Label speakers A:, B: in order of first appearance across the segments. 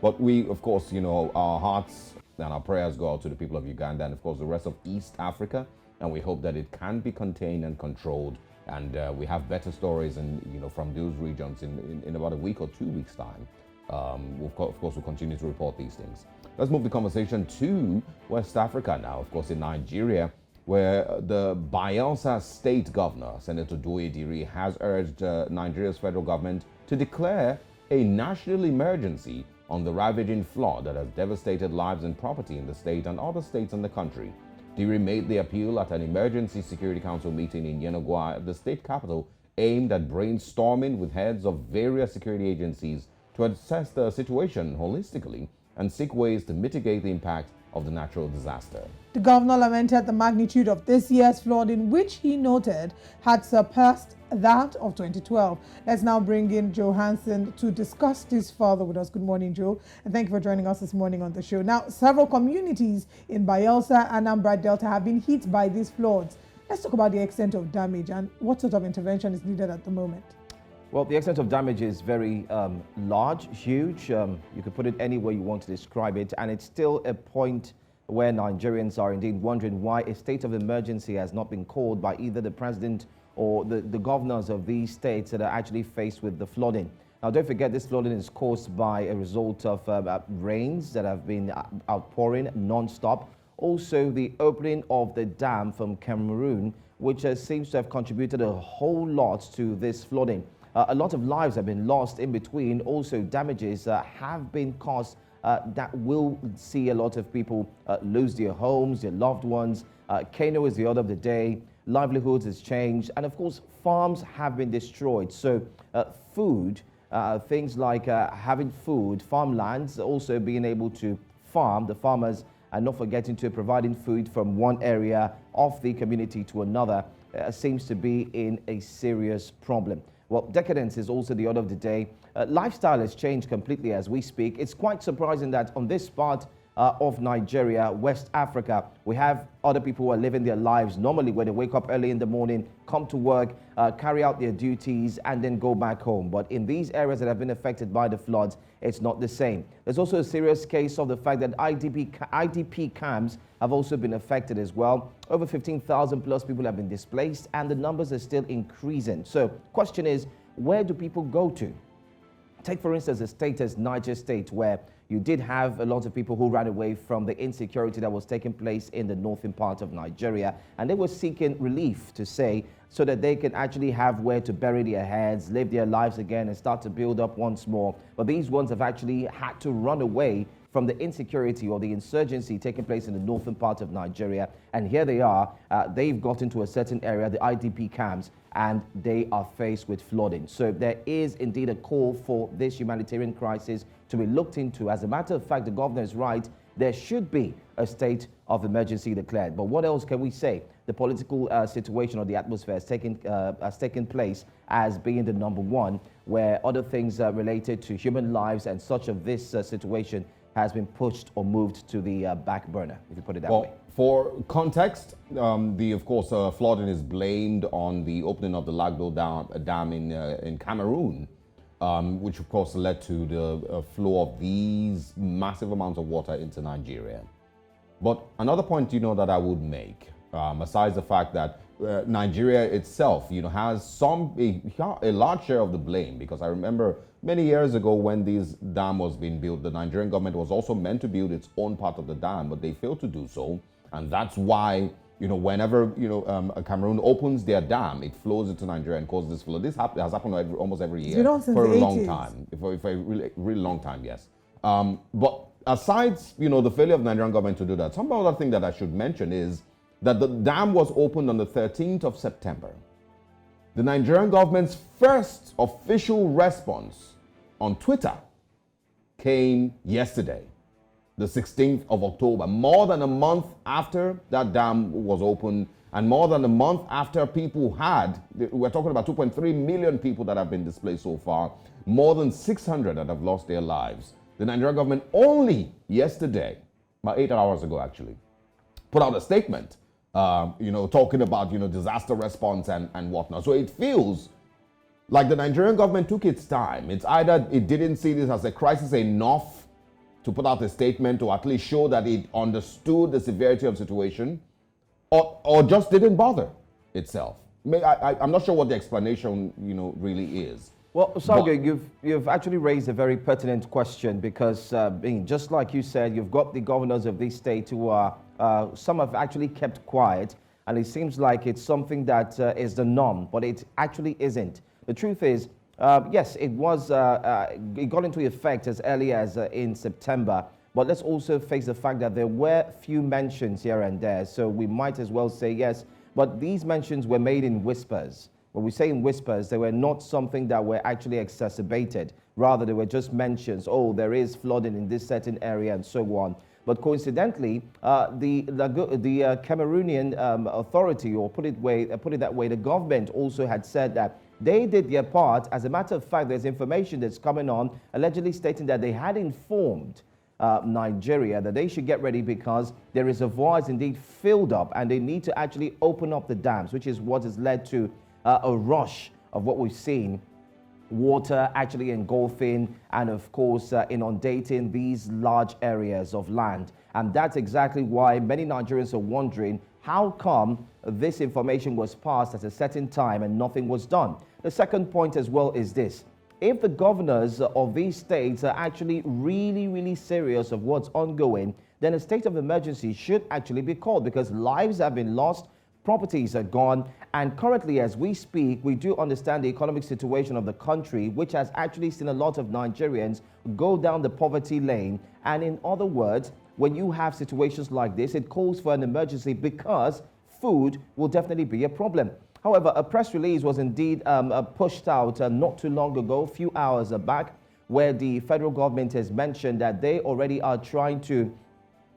A: But we, of course, our hearts and our prayers go out to the people of Uganda and, of course, the rest of East Africa. And we hope that it can be contained and controlled. And we have better stories and, from those regions in about a week or 2 weeks' time. Of course, we'll continue to report these things. Let's move the conversation to West Africa now, of course, in Nigeria, where the Bayelsa State Governor, Senator Douye Diri, has urged Nigeria's federal government to declare a national emergency on the ravaging flood that has devastated lives and property in the state and other states in the country. Diri made the appeal at an Emergency Security Council meeting in Yenagoa, the state capital, aimed at brainstorming with heads of various security agencies to assess the situation holistically and seek ways to mitigate the impact of the natural disaster.
B: The governor lamented the magnitude of this year's flooding, which he noted had surpassed that of 2012. Let's now bring in Joe Hansen to discuss this further with us. Good morning, Joe, and thank you for joining us this morning on the show. Now, several communities in Bayelsa and Anambra Delta have been hit by these floods. Let's talk about the extent of damage and what sort of intervention is needed at the moment.
C: Well, the extent of damage is very large, huge. You could put it any way you want to describe it. And it's still a point where Nigerians are indeed wondering why a state of emergency has not been called by either the president or the governors of these states that are actually faced with the flooding. Now, don't forget, this flooding is caused by a result of rains that have been outpouring non-stop. Also, the opening of the dam from Cameroon, which seems to have contributed a whole lot to this flooding. A lot of lives have been lost in between. Also, damages have been caused that will see a lot of people lose their homes, their loved ones. Kano is the order of the day. Livelihoods has changed. And of course, farms have been destroyed. So food, things like having food, farmlands, also being able to farm, the farmers, and not forgetting to providing food from one area of the community to another seems to be in a serious problem. Well, decadence is also the order of the day. Lifestyle has changed completely as we speak. It's quite surprising that on this part of Nigeria, West Africa, we have other people who are living their lives normally where they wake up early in the morning, come to work, carry out their duties, and then go back home. But in these areas that have been affected by the floods, it's not the same. There's also a serious case of the fact that IDP camps have also been affected as well. Over 15,000 plus people have been displaced, and the numbers are still increasing. So question is, where do people go to? Take, for instance, a state as Niger State, where you did have a lot of people who ran away from the insecurity that was taking place in the northern part of Nigeria, and they were seeking relief, to say, so that they can actually have where to bury their heads, live their lives again, and start to build up once more. But these ones have actually had to run away from the insecurity or the insurgency taking place in the northern part of Nigeria. And here they are, they've got into a certain area, the IDP camps, and they are faced with flooding. So there is indeed a call for this humanitarian crisis to be looked into. As a matter of fact, the governor is right. There should be a state of emergency declared. But what else can we say? The political situation or the atmosphere has taken place as being the number one, where other things related to human lives and such of this situation has been pushed or moved to the back burner, if you put it that way.
A: For context, of course, flooding is blamed on the opening of the Lagdo Dam in Cameroon, which of course led to the flow of these massive amounts of water into Nigeria. But another point, that I would make, besides the fact that Nigeria itself, has a large share of the blame, because I remember many years ago when this dam was being built, the Nigerian government was also meant to build its own part of the dam, but they failed to do so. And that's why, whenever, Cameroon opens their dam, it flows into Nigeria and causes this flood. This has happened almost every year for a long time, for a really, really long time, yes. But aside, the failure of the Nigerian government to do that, some other thing that I should mention is that the dam was opened on the 13th of September. The Nigerian government's first official response on Twitter came yesterday, the 16th of October, more than a month after that dam was opened, and more than a month after people we're talking about 2.3 million people that have been displaced so far, more than 600 that have lost their lives. The Nigerian government only yesterday, about 8 hours ago actually, put out a statement, talking about, disaster response and whatnot. So it feels like the Nigerian government took its time. It's either it didn't see this as a crisis enough to put out a statement to at least show that it understood the severity of the situation, or just didn't bother itself? I'm not sure what the explanation, really is.
C: Well, Sergio, you've actually raised a very pertinent question because, just like you said, you've got the governors of this state who are, some have actually kept quiet, and it seems like it's something that is the norm, but it actually isn't. The truth is, yes, it got into effect as early as in September, but let's also face the fact that there were few mentions here and there, so we might as well say yes, but these mentions were made in whispers. When we say in whispers, they were not something that were actually exacerbated. Rather, they were just mentions, oh, there is flooding in this certain area and so on. But coincidentally, the Cameroonian authority, or put it that way, the government also had said that they did their part. As a matter of fact, there's information that's coming on allegedly stating that they had informed Nigeria that they should get ready because their reservoirs indeed filled up and they need to actually open up the dams, which is what has led to a rush of what we've seen, water actually engulfing and of course inundating these large areas of land. And that's exactly why many Nigerians are wondering how come this information was passed at a certain time and nothing was done. The second point as well is this: if the governors of these states are actually really serious of what's ongoing, then a state of emergency should actually be called, because lives have been lost, properties are gone, and currently as we speak, we do understand the economic situation of the country, which has actually seen a lot of Nigerians go down the poverty lane. And in other words, when you have situations like this, it calls for an emergency because food will definitely be a problem. However, a press release was indeed pushed out not too long ago, a few hours back, where the federal government has mentioned that they already are trying to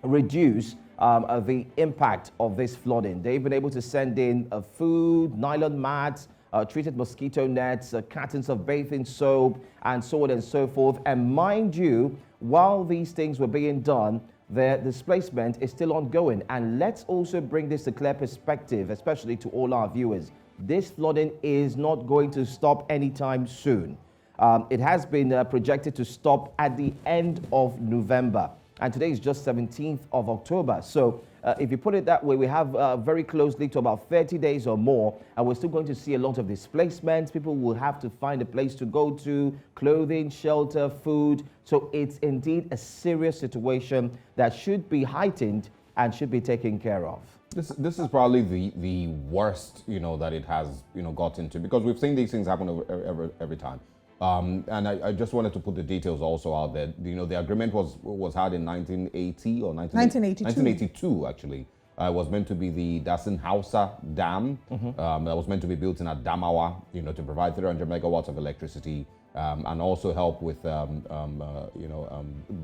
C: reduce the impact of this flooding. They've been able to send in food, nylon mats, treated mosquito nets, cartons of bathing soap, and so on and so forth. And mind you, while these things were being done, the displacement is still ongoing. And let's also bring this to clear perspective, especially to all our viewers. This flooding is not going to stop anytime soon. It has been projected to stop at the end of November. And today is just 17th of October. So if you put it that way, we have very closely to about 30 days or more, and we're still going to see a lot of displacements. People will have to find a place to go to, clothing, shelter, food. So it's indeed a serious situation that should be heightened and should be taken care of.
A: This is probably the worst, that it has, got into, because we've seen these things happen every time. And I just wanted to put the details also out there. The agreement was had in 1980 or 1982 actually. It was meant to be the Dasin Hausa Dam that was meant to be built in Adamawa, to provide 300 megawatts of electricity and also help with,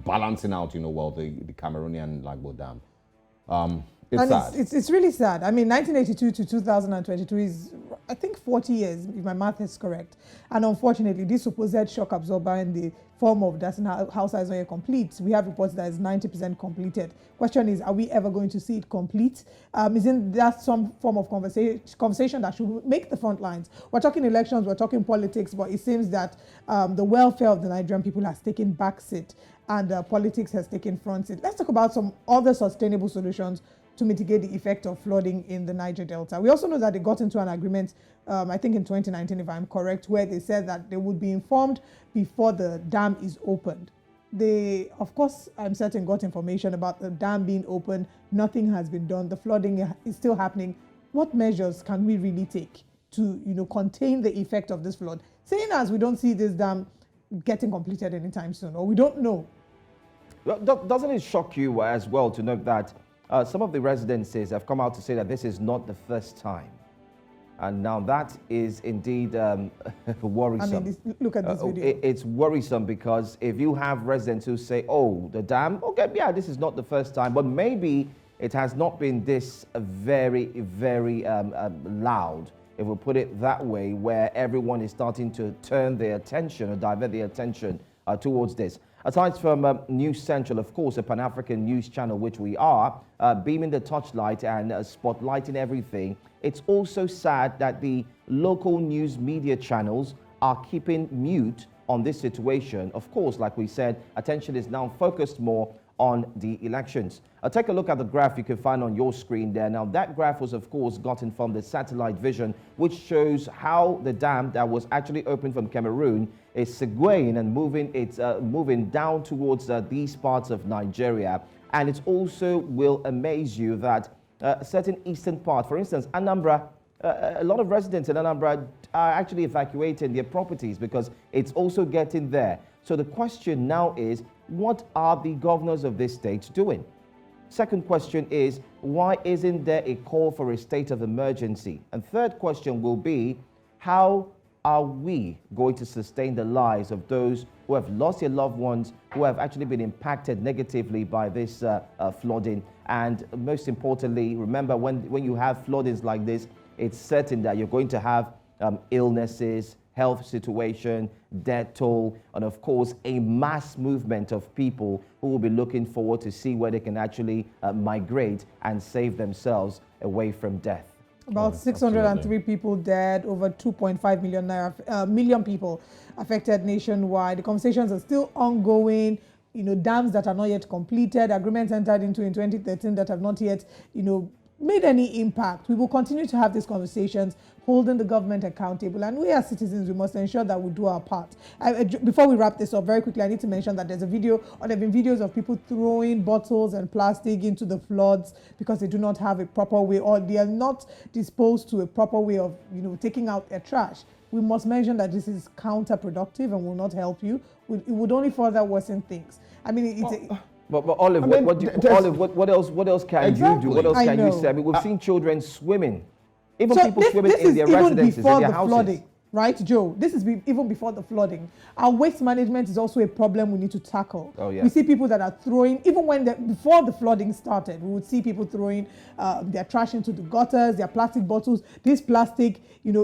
A: balancing out, the Cameroonian Lagbo Dam. It's sad.
B: It's really sad. I mean, 1982 to 2022 is, I think, 40 years, if my math is correct. And unfortunately, this supposed shock absorber in the form of Dasin Hausa is not yet complete. We have reports that it's 90% completed. Question is, are we ever going to see it complete? Isn't that some form of conversation that should make the front lines? We're talking elections, we're talking politics, but it seems that the welfare of the Nigerian people has taken backseat and politics has taken front seat. Let's talk about some other sustainable solutions to mitigate the effect of flooding in the Niger Delta. We also know that they got into an agreement, I think in 2019, if I'm correct, where they said that they would be informed before the dam is opened. They, of course, I'm certain, got information about the dam being opened. Nothing has been done. The flooding is still happening. What measures can we really take to, contain the effect of this flood? Saying as we don't see this dam getting completed anytime soon, or we don't know.
C: Well, doesn't it shock you as well to note that some of the residences have come out to say that this is not the first time? And now that is indeed worrisome.
B: I mean, look at this video.
C: It's worrisome because if you have residents who say, oh, the dam, okay, yeah, this is not the first time, but maybe it has not been this very loud, if we put it that way, where everyone is starting to turn their attention or divert their attention towards this. Aside from News Central, of course, a Pan-African news channel, which we are, beaming the touchlight and spotlighting everything, it's also sad that the local news media channels are keeping mute on this situation. Of course, like we said, attention is now focused more on the elections. Take a look at the graph you can find on your screen there. Now, that graph was, of course, gotten from the satellite vision, which shows how the dam that was actually opened from Cameroon is segueing and moving down towards these parts of Nigeria. And it also will amaze you that certain eastern part, for instance, Anambra, a lot of residents in Anambra are actually evacuating their properties because it's also getting there. So the question now is, what are the governors of this state doing? Second question is, why isn't there a call for a state of emergency? And third question will be, how are we going to sustain the lives of those who have lost their loved ones, who have actually been impacted negatively by this flooding? And most importantly, remember, when you have floodings like this, it's certain that you're going to have illnesses, health situation, death toll, and of course, a mass movement of people who will be looking forward to see where they can actually migrate and save themselves away from death.
B: About 603 people dead, over 2.5 million people affected nationwide. The conversations are still ongoing. You know, dams that are not yet completed, agreements entered into in 2013 that have not yet, made any impact. We will continue to have these conversations, holding the government accountable, and we as citizens, we must ensure that we do our part. Before we wrap this up, very quickly, I need to mention that there's a video, or there have been videos of people throwing bottles and plastic into the floods because they do not have a proper way, or they are not disposed to a proper way of, taking out their trash. We must mention that this is counterproductive and will not help you. It would only further worsen things. I mean,
C: But Olive, what else can you do? What else can you say? I mean, we've seen children swimming, even people swimming in their residences, in their houses.
B: Flooding, right, Joe? This is even before the flooding. Our waste management is also a problem we need to tackle.
C: Oh, yeah.
B: We see people that are throwing, even before the flooding started, we would see people throwing their trash into the gutters, their plastic bottles. This plastic, it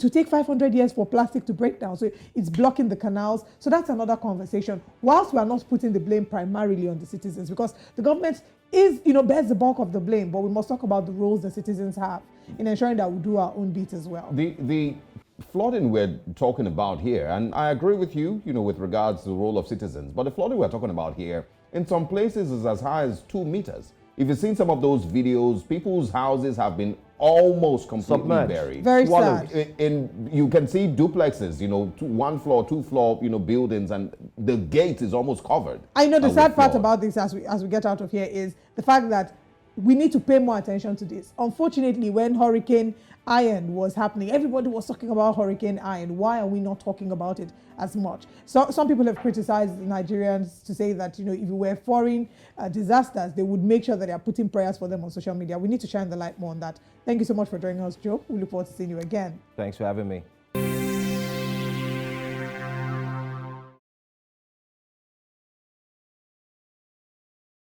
B: will take 500 years for plastic to break down. So it's blocking the canals. So that's another conversation. Whilst we are not putting the blame primarily on the citizens, because the government bears the bulk of the blame, but we must talk about the roles the citizens have in ensuring that we do our own bit as well.
A: The flooding we're talking about here, and I agree with you, with regards to the role of citizens, but the flooding we're talking about here, in some places is as high as 2 meters. If you've seen some of those videos, people's houses have been almost completely
C: submerged,
A: buried.
B: Very sad.
A: You can see duplexes, 1 floor, 2 floor, buildings, and the gate is almost covered.
B: I know the sad part about this as we get out of here is the fact that we need to pay more attention to this. Unfortunately, when Hurricane Ian was happening, everybody was talking about Hurricane Ian. Why are we not talking about it as much? So some people have criticized Nigerians to say that, if it were foreign disasters, they would make sure that they are putting prayers for them on social media. We need to shine the light more on that. Thank you so much for joining us, Joe. We look forward to seeing you again.
C: Thanks for having me.